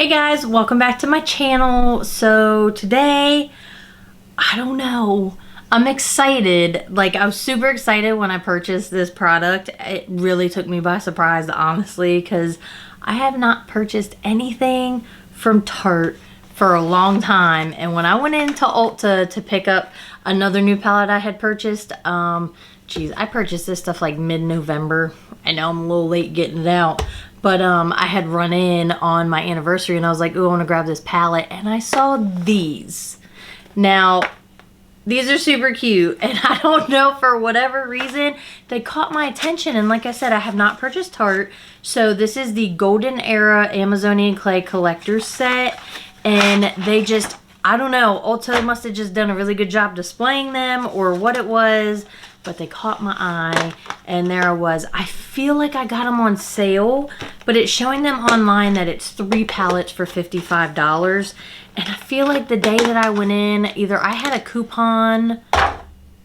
Hey guys, welcome back to my channel. So today, I don't know, I'm excited. Like, I was super excited when I purchased this product. It really took me by surprise, honestly, because I have not purchased anything from Tarte for a long time. And when I went into Ulta to pick up another new palette I had purchased, geez, I purchased this stuff like mid-November. I know I'm a little late getting it out. But I had run in on my anniversary and I was like, ooh, I want to grab this palette. And I saw these. Now, these are super cute. And I don't know, for whatever reason, they caught my attention. And like I said, I have not purchased Tarte. So this is the Golden Era Amazonian Clay Collector Set. And they just, I don't know, Ulta must have just done a really good job displaying them or what it was. But they caught my eye, and there I was. I feel like I got them on sale, but it's showing them online that it's 3 palettes for $55. And I feel like the day that I went in, either I had a coupon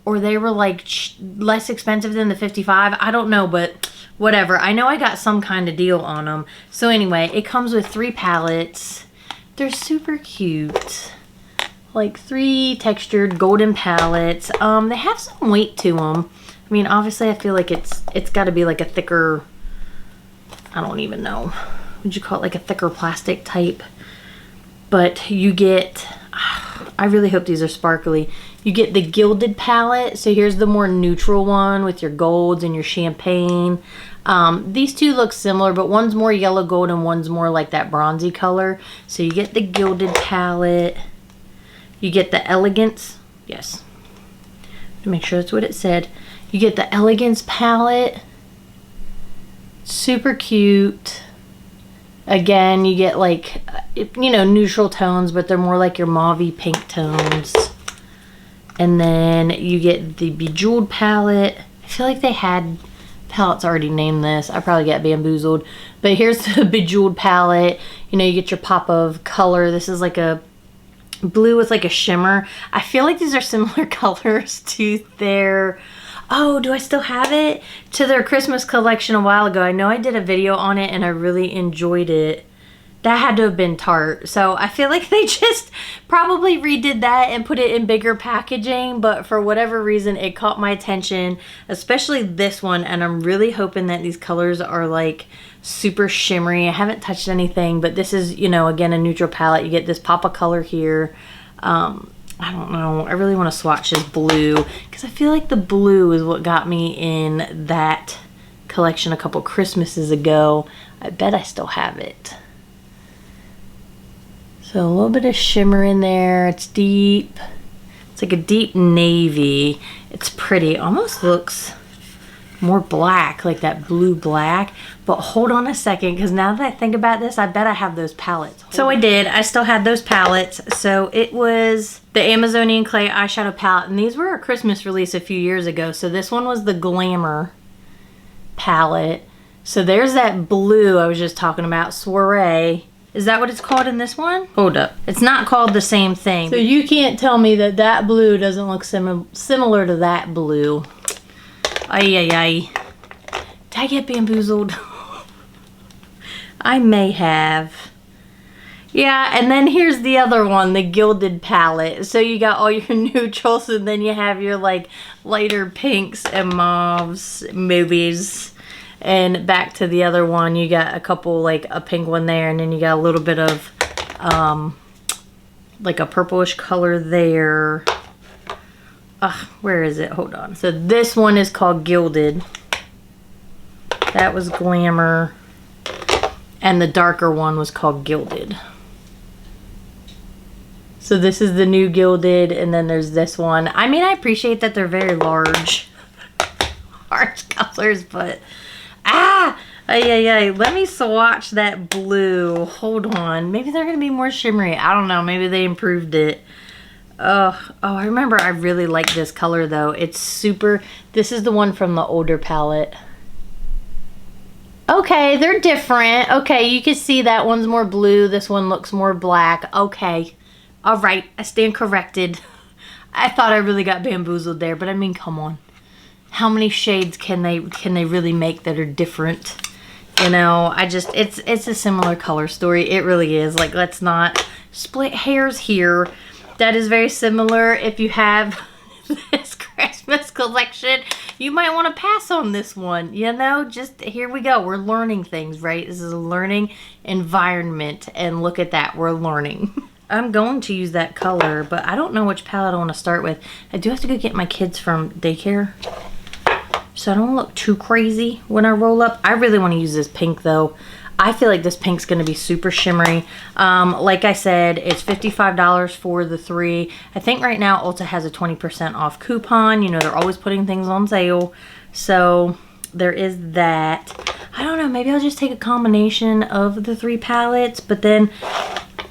or they were like less expensive than the 55. I don't know, but whatever. I know I got some kind of deal on them. So anyway, it comes with 3 palettes. They're super cute. Like 3 textured golden palettes. They have some weight to them. I mean, obviously I feel like it's got to be like a thicker, I don't even know, would you call it like a thicker plastic type? But you get, I really hope these are sparkly. You get the gilded palette. So here's the more neutral one with your golds and your champagne. These two look similar, but one's more yellow gold and one's more like that bronzy color. So you get the gilded palette. You get the Elegance, yes, to make sure that's what it said. You get the Elegance palette, super cute. Again, you get like, you know, neutral tones, but they're more like your mauve-y pink tones. And then you get the Bejeweled palette. I feel like they had palettes already named this. I probably got bamboozled. But here's the Bejeweled palette. You know, you get your pop of color. This is like a blue with like a shimmer. I feel like these are similar colors to their, oh, do I still have it? To their Christmas collection a while ago. I know I did a video on it and I really enjoyed it. That had to have been Tarte. So I feel like they just probably redid that and put it in bigger packaging, but for whatever reason it caught my attention, especially this one, and I'm really hoping that these colors are like super shimmery. I haven't touched anything, but this is, you know, again, a neutral palette. You get this pop of color here. I don't know, I really want to swatch this blue because I feel like the blue is what got me in that collection a couple Christmases ago. I bet I still have it. So a little bit of shimmer in there. It's deep. It's like a deep navy. It's pretty. Almost looks more black, like that blue black. But hold on a second, because now that I think about this, I bet I have those palettes. So I did. I still had those palettes. So it was the Amazonian Clay eyeshadow palette. And these were a Christmas release a few years ago. So this one was the Glamour palette. So there's that blue I was just talking about, Soiree. Is that what it's called in this one? Hold up. It's not called the same thing. So you can't tell me that that blue doesn't look similar to that blue. Ay, ay, ay. Did I get bamboozled? I may have. Yeah, and then here's the other one, the Gilded palette. So you got all your neutrals and then you have your like lighter pinks and mauves, movies. And back to the other one, you got a couple, like a pink one there, and then you got a little bit of like a purplish color there. Where is it? Hold on. So this one is called Gilded. That was Glamour. And the darker one was called Gilded. So this is the new Gilded, and then there's this one. I mean, I appreciate that they're very large colors, but let me swatch that blue. Hold on. Maybe they're going to be more shimmery. I don't know. Maybe they improved it. Oh, I remember I really like this color, though. It's super... This is the one from the older palette. Okay, they're different. Okay, you can see that one's more blue. This one looks more black. Okay. All right. I stand corrected. I thought I really got bamboozled there, but I mean, come on. How many shades can they really make that are different? You know, it's a similar color story. It really is. Like, let's not split hairs here. That is very similar. If you have this Christmas collection, you might want to pass on this one. You know, just here we go. We're learning things, right? This is a learning environment, and look at that. We're learning. I'm going to use that color, but I don't know which palette I want to start with. I do have to go get my kids from daycare, so I don't look too crazy when I roll up. I really want to use this pink though. I feel like this pink's going to be super shimmery. Like I said, it's $55 for the 3. I think right now Ulta has a 20% off coupon. You know, they're always putting things on sale. So there is that. I don't know, maybe I'll just take a combination of the 3 palettes, but then,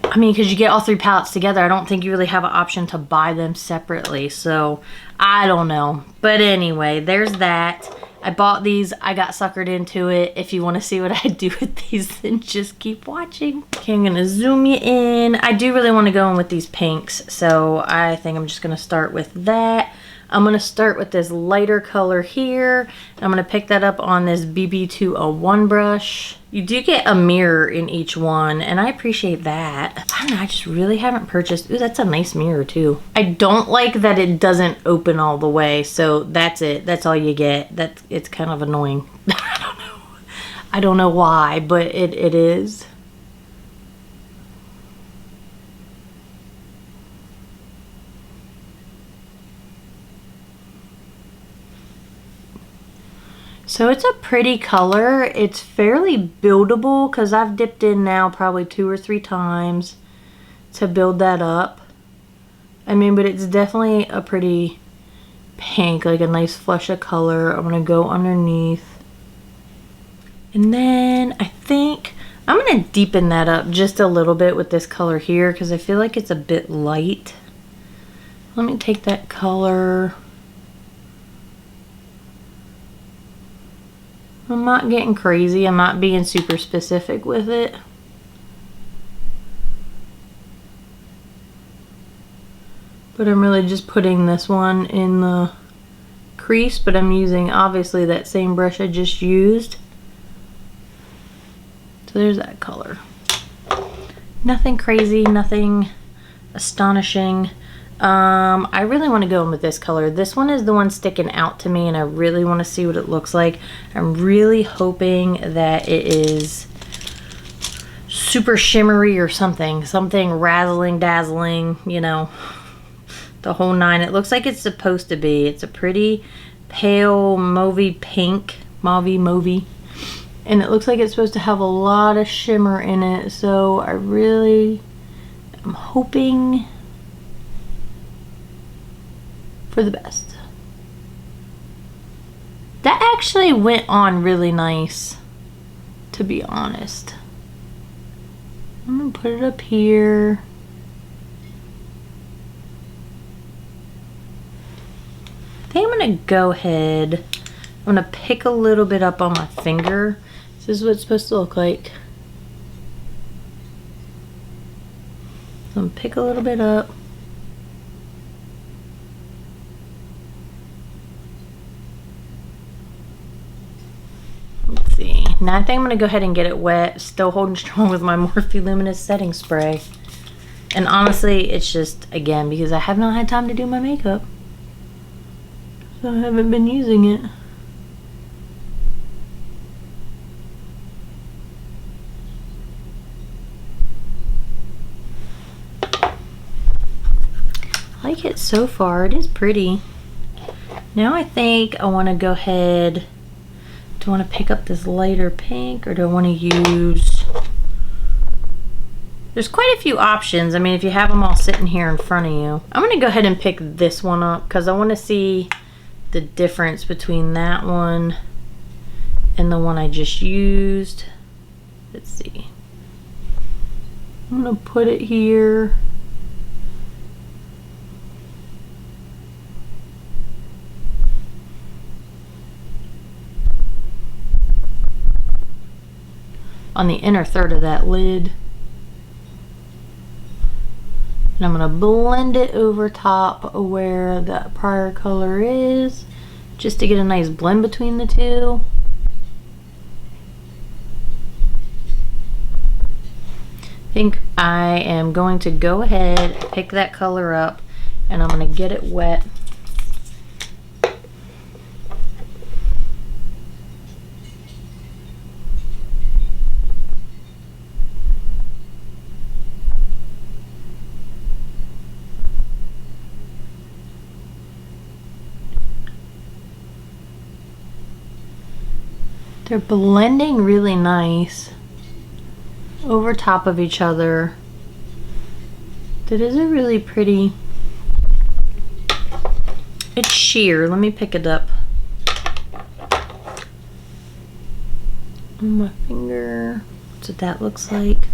I mean, because you get all 3 palettes together, I don't think you really have an option to buy them separately. So I don't know. But anyway, there's that. I bought these. I got suckered into it. If you want to see what I do with these, then just keep watching. Okay, I'm going to zoom you in. I do really want to go in with these pinks, so I think I'm just going to start with that. I'm going to start with this lighter color here. I'm going to pick that up on this BB201 brush. You do get a mirror in each one, and I appreciate that. I don't know, I just really haven't purchased... Ooh, that's a nice mirror too. I don't like that it doesn't open all the way, so that's it. That's all you get. It's kind of annoying. I don't know. I don't know why, but it is. So it's a pretty color. It's fairly buildable because I've dipped in now probably 2 or 3 times to build that up. I mean, but it's definitely a pretty pink, like a nice flush of color. I'm going to go underneath. And then I think I'm going to deepen that up just a little bit with this color here because I feel like it's a bit light. Let me take that color. I'm not getting crazy. I'm not being super specific with it. But I'm really just putting this one in the crease, but I'm using obviously that same brush I just used. So there's that color. Nothing crazy, nothing astonishing. I really want to go in with this color. This one is the one sticking out to me, and I really want to see what it looks like. I'm really hoping that it is super shimmery or something razzling dazzling, you know, the whole 9. It looks like it's supposed to be. It's a pretty pale mauvey pink, mauvey, and it looks like it's supposed to have a lot of shimmer in it. So I really am hoping for the best. That actually went on really nice, to be honest. I'm gonna put it up here. I think I'm gonna go ahead. I'm gonna pick a little bit up on my finger. This is what it's supposed to look like. So I'm gonna pick a little bit up. Let's see. Now I think I'm gonna go ahead and get it wet. Still holding strong with my Morphe Luminous setting spray. And honestly, it's just, again, because I have not had time to do my makeup. So I haven't been using it. I like it so far. It is pretty. Now I think I want to go ahead. Do I want to pick up this lighter pink, or do I want to use... There's quite a few options. I mean, if you have them all sitting here in front of you. I'm going to go ahead and pick this one up because I want to see the difference between that one and the one I just used. Let's see. I'm going to put it here. On the inner third of that lid. And I'm going to blend it over top where that prior color is, just to get a nice blend between the two. think I am going to go ahead, pick that color up, and I'm going to get it wet. They're blending really nice over top of each other. That is a really pretty, it's sheer. Let me pick it up on my finger. That's what that looks like.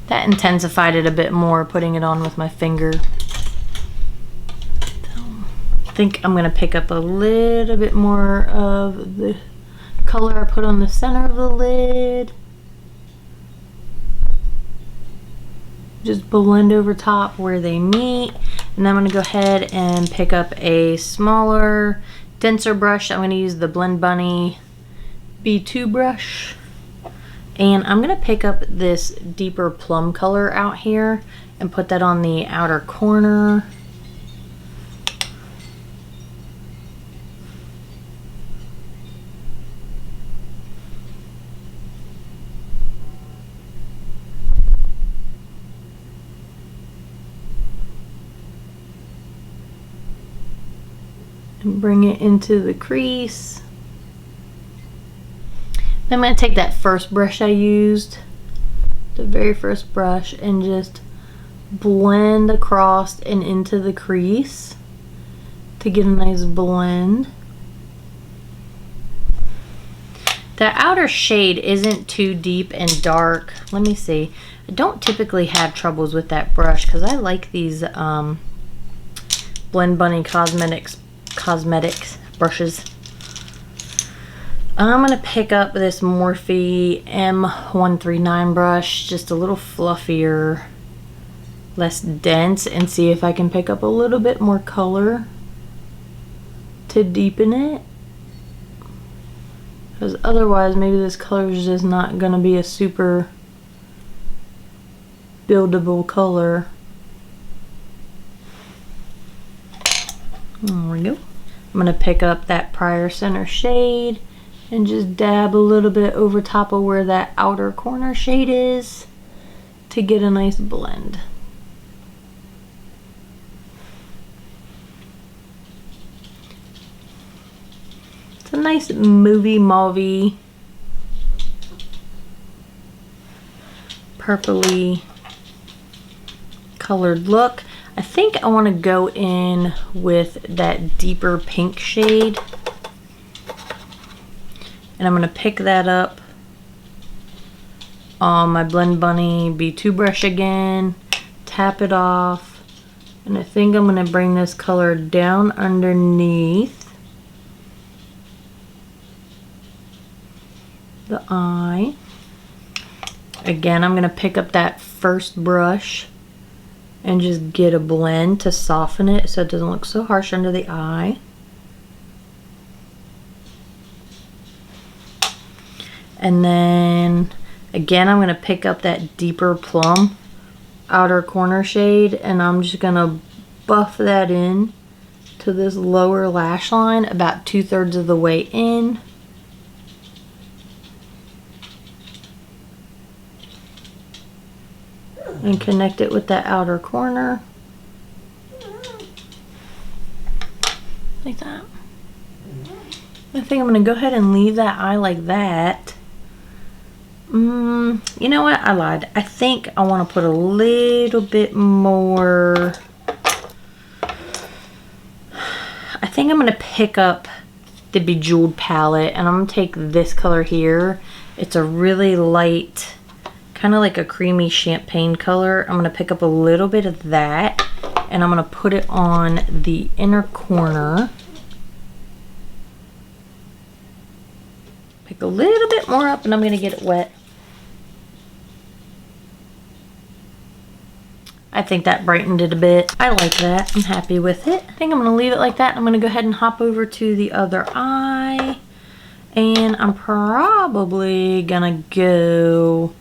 That intensified it a bit more, putting it on with my finger. So, I think I'm gonna pick up a little bit more of the color I put on the center of the lid. Just blend over top where they meet. And then I'm gonna go ahead and pick up a smaller, denser brush. I'm gonna use the Blend Bunny B2 brush. And I'm gonna pick up this deeper plum color out here and put that on the outer corner. And bring it into the crease. Then I'm going to take that first brush I used, the very first brush, and just blend across and into the crease to get a nice blend. The outer shade isn't too deep and dark. Let me see. I don't typically have troubles with that brush because I like these Blend Bunny cosmetics brushes. I'm going to pick up this Morphe M139 brush, just a little fluffier, less dense, and see if I can pick up a little bit more color to deepen it. Because otherwise maybe this color is just not going to be a super buildable color. There we go. I'm going to pick up that prior center shade and just dab a little bit over top of where that outer corner shade is to get a nice blend. It's a nice movie mauve-y, purpley colored look. I think I want to go in with that deeper pink shade. And I'm going to pick that up on my Blend Bunny B2 brush again, tap it off, and I think I'm going to bring this color down underneath the eye. Again, I'm going to pick up that first brush and just get a blend to soften it so it doesn't look so harsh under the eye. And then again, I'm going to pick up that deeper plum outer corner shade, and I'm just going to buff that in to this lower lash line about 2/3 of the way in. And connect it with that outer corner. Like that. I think I'm going to go ahead and leave that eye like that. You know what? I lied. I think I want to put a little bit more. I think I'm going to pick up the Bejeweled palette and I'm going to take this color here. It's a really light, kind of like a creamy champagne color. I'm going to pick up a little bit of that and I'm going to put it on the inner corner. Pick a little bit more up and I'm going to get it wet. I think that brightened it a bit. I like that. I'm happy with it. I think I'm gonna leave it like that. I'm gonna go ahead and hop over to the other eye. And I'm probably gonna go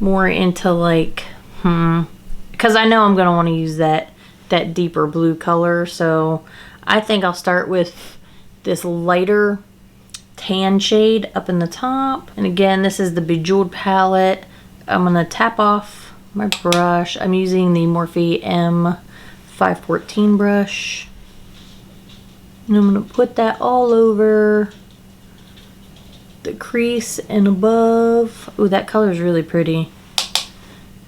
more into like, because I know I'm gonna wanna use that deeper blue color. So I think I'll start with this lighter tan shade up in the top. And again, this is the Bejeweled palette. I'm gonna tap off my brush. I'm using the Morphe M514 brush. And I'm gonna put that all over the crease and above. Oh, that color is really pretty.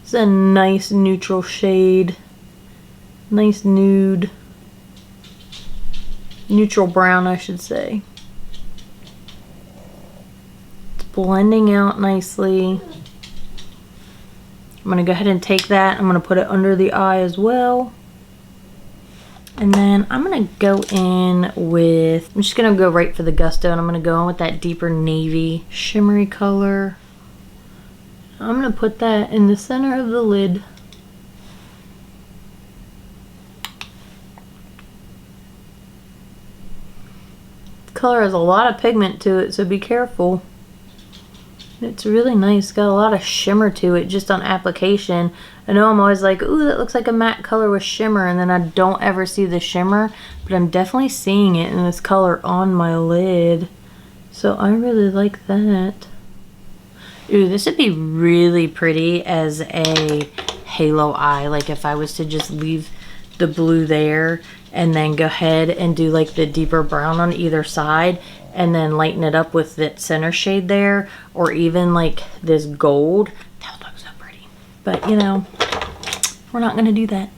It's a nice neutral shade. Nice nude. Neutral brown, I should say. It's blending out nicely. I'm going to go ahead and take that. I'm going to put it under the eye as well. And then I'm going to go in with, I'm just going to go right for the gusto, and I'm going to go in with that deeper navy shimmery color. I'm going to put that in the center of the lid. Color has a lot of pigment to it, so be careful. It's really nice. It's got a lot of shimmer to it just on application. I know I'm always like, ooh, that looks like a matte color with shimmer, and then I don't ever see the shimmer, but I'm definitely seeing it in this color on my lid. So I really like that. Ooh, this would be really pretty as a halo eye. Like if I was to just leave the blue there and then go ahead and do like the deeper brown on either side and then lighten it up with that center shade there, or even like this gold. That would look so pretty. But you know, we're not gonna do that.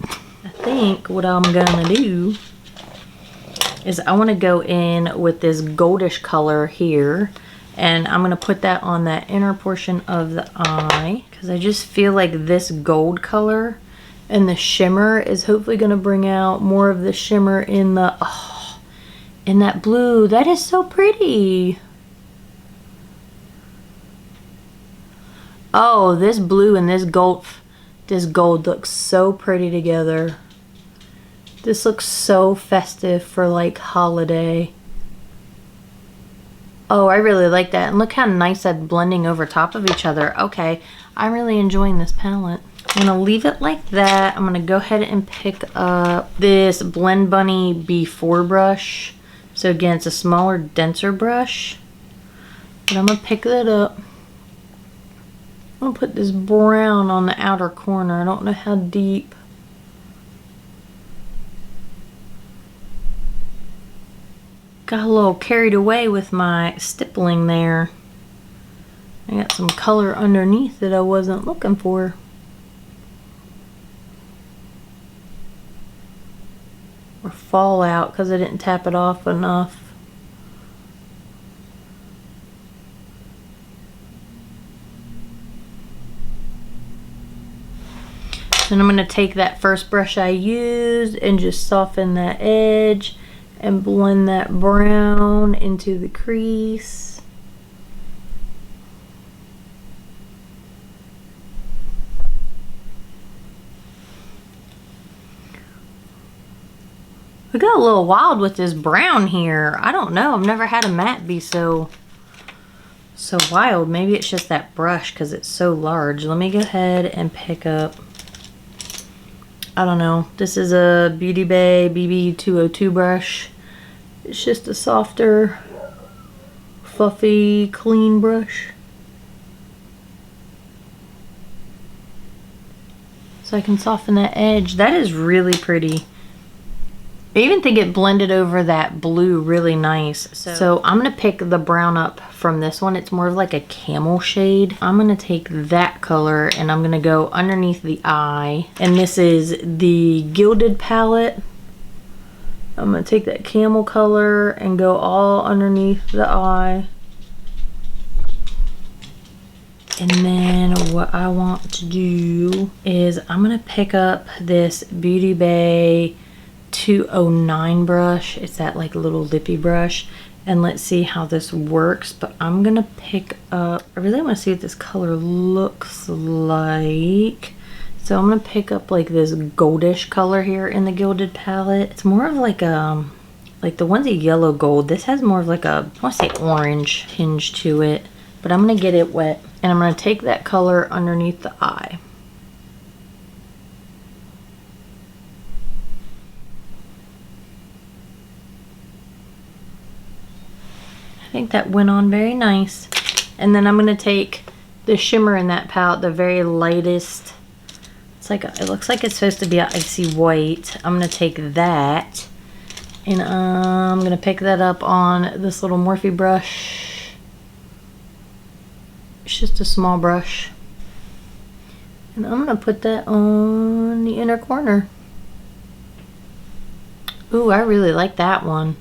I think what I'm gonna do is I wanna go in with this goldish color here, and I'm gonna put that on that inner portion of the eye, because I just feel like this gold color and the shimmer is hopefully gonna bring out more of the shimmer in the, in that blue. That is so pretty. Oh, this blue and this gold looks so pretty together. This looks so festive for like holiday. Oh, I really like that. And look how nice that's blending over top of each other. Okay, I'm really enjoying this palette. I'm gonna leave it like that. I'm gonna go ahead and pick up this Blend Bunny B4 brush. So again, it's a smaller, denser brush. But I'm gonna pick that up. I'm gonna put this brown on the outer corner. I don't know how deep. Got a little carried away with my stippling there. I got some color underneath that I wasn't looking for. Or fallout because I didn't tap it off enough. Then I'm going to take that first brush I used and just soften that edge and blend that brown into the crease. We got a little wild with this brown here. I don't know. I've never had a matte be so wild. Maybe it's just that brush because it's so large. Let me go ahead and pick up, I don't know. This is a Beauty Bay BB202 brush. It's just a softer, fluffy, clean brush. So I can soften that edge. That is really pretty. I even think it blended over that blue really nice. So I'm going to pick the brown up from this one. It's more of like a camel shade. I'm going to take that color and I'm going to go underneath the eye. And this is the Gilded palette. I'm going to take that camel color and go all underneath the eye. And then what I want to do is I'm going to pick up this Beauty Bay 209 brush. It's that like little lippy brush, and let's see how this works. But I'm gonna pick up, I really want to see what this color looks like. So I'm gonna pick up like this goldish color here in the Gilded palette. It's more of like the one's a yellow gold. This has more of like a, I want to say orange tinge to it, but I'm gonna get it wet and I'm gonna take that color underneath the eye. I think that went on very nice. And then I'm gonna take the shimmer in that palette, the very lightest. It's like it looks like it's supposed to be an icy white. I'm gonna take that and I'm gonna pick that up on this little Morphe brush. It's just a small brush. And I'm gonna put that on the inner corner. Ooh, I really like that one.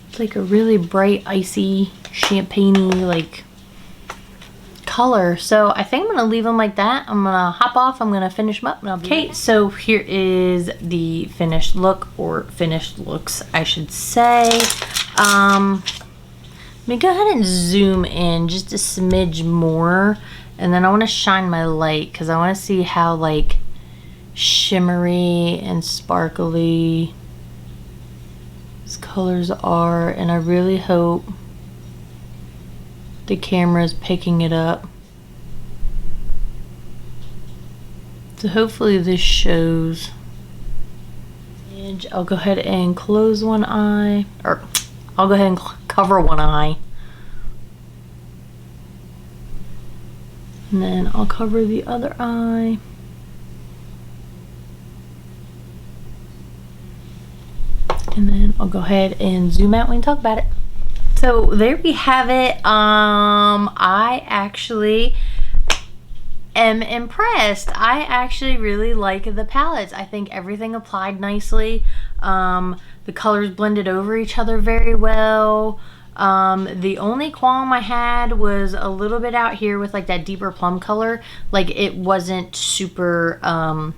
It's like a really bright, icy, champagne-y like color. So I think I'm gonna leave them like that. I'm gonna hop off, I'm gonna finish them up and I'll be okay. So here is the finished look, or finished looks I should say. Let me go ahead and zoom in just a smidge more, and then I want to shine my light because I want to see how like shimmery and sparkly these colors are, and I really hope the camera is picking it up. So hopefully this shows. And I'll go ahead and close one eye, or I'll go ahead and cover one eye. And then I'll cover the other eye. And then I'll go ahead and zoom out when we talk about it. So there we have it. I actually am impressed. I actually really like the palettes. I think everything applied nicely. The colors blended over each other very well. The only qualm I had was a little bit out here with like that deeper plum color. Like it wasn't super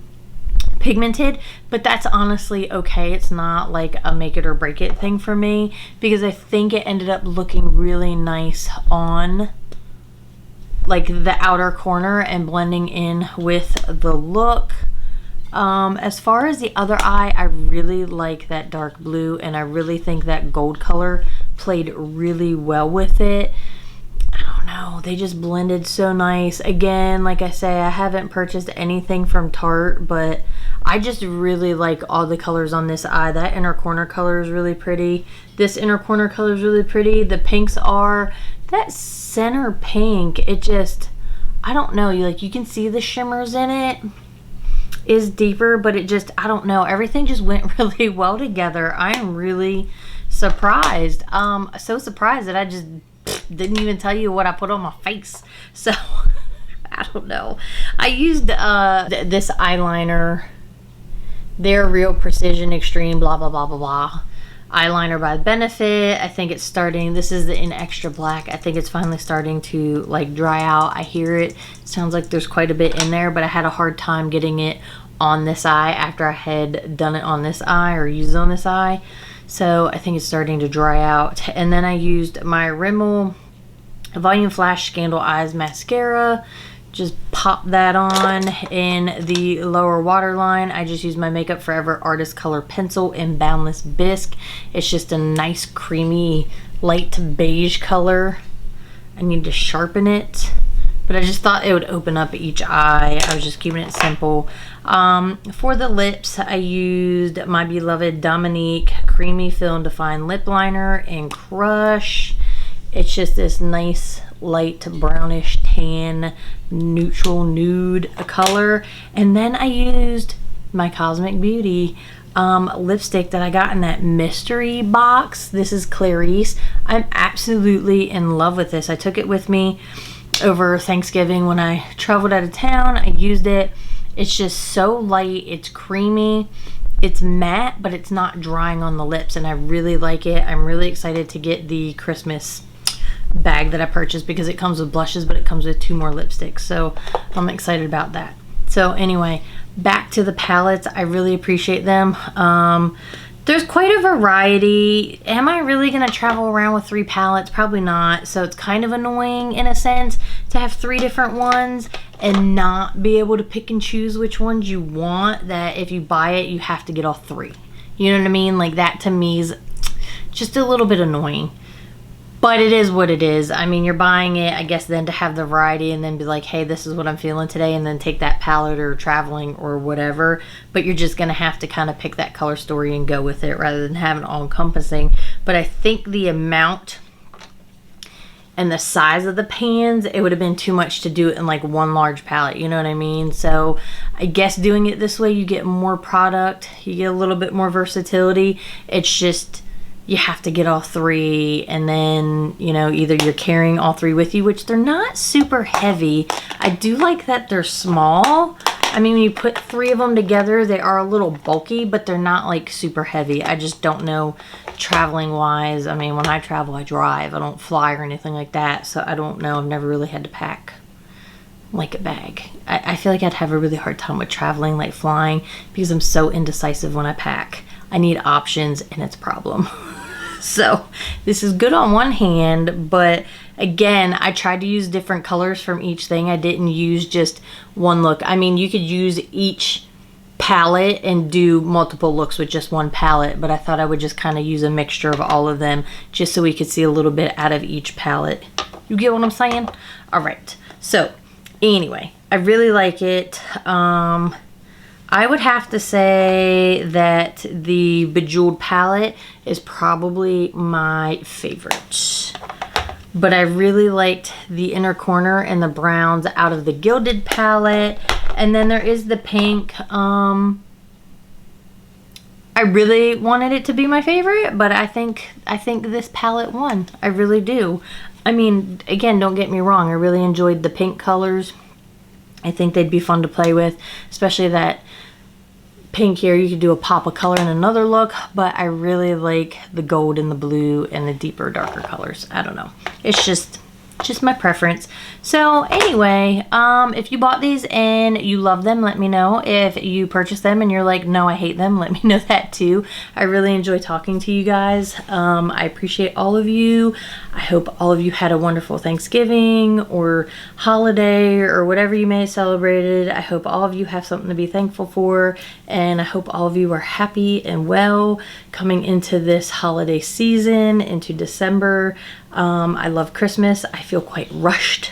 pigmented, but that's honestly okay. It's not like a make it or break it thing for me, because I think it ended up looking really nice on like the outer corner and blending in with the look. As far as the other eye, I really like that dark blue, and I really think that gold color played really well with it. I don't know, they just blended so nice. Again, like I say, I haven't purchased anything from Tarte, but I just really like all the colors on this eye. That inner corner color is really pretty. This inner corner color is really pretty. The pinks are, that center pink, it just, I don't know, you can see the shimmers in it is deeper, but it just, I don't know, everything just went really well together. I am really surprised. So surprised that I just didn't even tell you what I put on my face. So I don't know. I used this eyeliner, their Real Precision Extreme blah blah blah blah blah eyeliner by Benefit. I think it's starting, this is in extra black. I think it's finally starting to like dry out. I hear it sounds like there's quite a bit in there, but I had a hard time getting it on this eye after I had done it on this eye or used it on this eye. So I think it's starting to dry out. And then I used my Rimmel Volume Flash Scandal Eyes mascara. Just pop that on in the lower waterline. I just used my Makeup Forever Artist Color Pencil in Boundless Bisque. It's just a nice creamy light beige color. I need to sharpen it, but I just thought it would open up each eye. I was just keeping it simple. For the lips, I used my beloved Dominique Creamy Fill and Define Lip Liner in Crush. It's just this nice light brownish tan neutral nude color. And then I used my Cosmic Beauty lipstick that I got in that mystery box. This is Clarice. I'm absolutely in love with this. I took it with me over Thanksgiving when I traveled out of town. I used it. It's just so light, it's creamy, it's matte, but it's not drying on the lips, and I really like it. I'm really excited to get the Christmas bag that I purchased because it comes with blushes, but it comes with 2 more lipsticks, so I'm excited about that. So anyway, back to the palettes. I really appreciate them. There's quite a variety. Am I really gonna travel around with 3 palettes? Probably not. So it's kind of annoying in a sense to have 3 different ones and not be able to pick and choose which ones you want, that if you buy it, you have to get all 3. You know what I mean? Like, that to me is just a little bit annoying. But it is what it is. I mean, you're buying it, I guess, then to have the variety and then be like, hey, this is what I'm feeling today, and then take that palette or traveling or whatever. But you're just going to have to kind of pick that color story and go with it rather than having it all encompassing. But I think the amount and the size of the pans, it would have been too much to do it in like one large palette. You know what I mean? So I guess doing it this way, you get more product. You get a little bit more versatility. It's just, you have to get all 3, and then, you know, either you're carrying all 3 with you, which they're not super heavy. I do like that they're small. I mean, when you put 3 of them together, they are a little bulky, but they're not like super heavy. I just don't know traveling wise. I mean, when I travel, I drive. I don't fly or anything like that, so I don't know. I've never really had to pack like a bag. I feel like I'd have a really hard time with traveling, like flying, because I'm so indecisive when I pack. I need options, and it's a problem. So this is good on one hand, but again, I tried to use different colors from each thing. I didn't use just one look. I mean, you could use each palette and do multiple looks with just one palette, but I thought I would just kind of use a mixture of all of them just so we could see a little bit out of each palette. You get what I'm saying? All right. So anyway, I really like it. I would have to say that the Bejeweled palette is probably my favorite. But I really liked the inner corner and the browns out of the Gilded palette. And then there is the pink. I really wanted it to be my favorite, but I think this palette won. I really do. I mean, again, don't get me wrong. I really enjoyed the pink colors. I think they'd be fun to play with, especially that pink here. You could do a pop of color in another look, but I really like the gold and the blue and the deeper, darker colors. I don't know. It's just my preference. So anyway, if you bought these and you love them, let me know. If you purchased them and you're like, no, I hate them, let me know that too. I really enjoy talking to you guys. I appreciate all of you. I hope all of you had a wonderful Thanksgiving or holiday or whatever you may have celebrated. I hope all of you have something to be thankful for, and I hope all of you are happy and well coming into this holiday season, into December. I love Christmas. I feel quite rushed.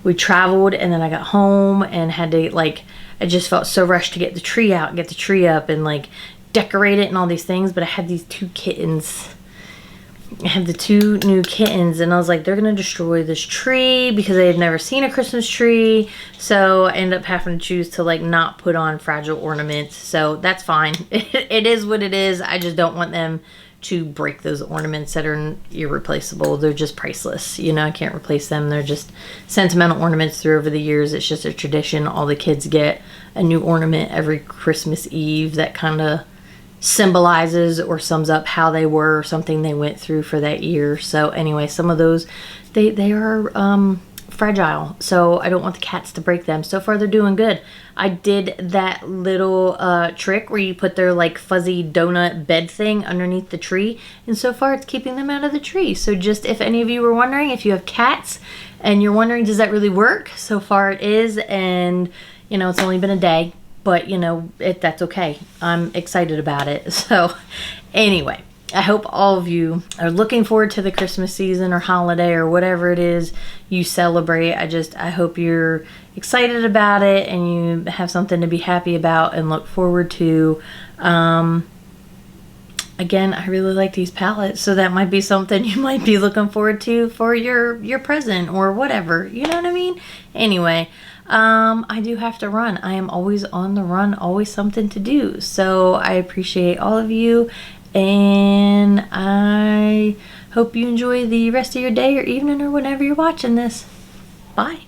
We traveled and then I got home and had to, like, I just felt so rushed to get the tree out, get the tree up and like decorate it and all these things. But I had these 2 kittens. I have the 2 new kittens and I was like, they're gonna destroy this tree because they had never seen a Christmas tree. So I ended up having to choose to like not put on fragile ornaments. So that's fine. It is what it is. I just don't want them to break those ornaments that are irreplaceable. They're just priceless. You know, I can't replace them. They're just sentimental ornaments through over the years. It's just a tradition. All the kids get a new ornament every Christmas Eve that kind of symbolizes or sums up how they were, or something they went through for that year. So anyway, some of those, they are fragile, so I don't want the cats to break them. So far they're doing good. I did that little trick where you put their like fuzzy donut bed thing underneath the tree, and so far it's keeping them out of the tree. So just if any of you were wondering, if you have cats and you're wondering does that really work, so far it is. And you know, it's only been a day, but you know, that's okay. I'm excited about it. So anyway, I hope all of you are looking forward to the Christmas season or holiday or whatever it is you celebrate. I hope you're excited about it and you have something to be happy about and look forward to. Again, I really like these palettes, so that might be something you might be looking forward to for your present or whatever. You know what I mean? Anyway, I do have to run. I am always on the run, always something to do. So I appreciate all of you. And I hope you enjoy the rest of your day or evening or whenever you're watching this. Bye.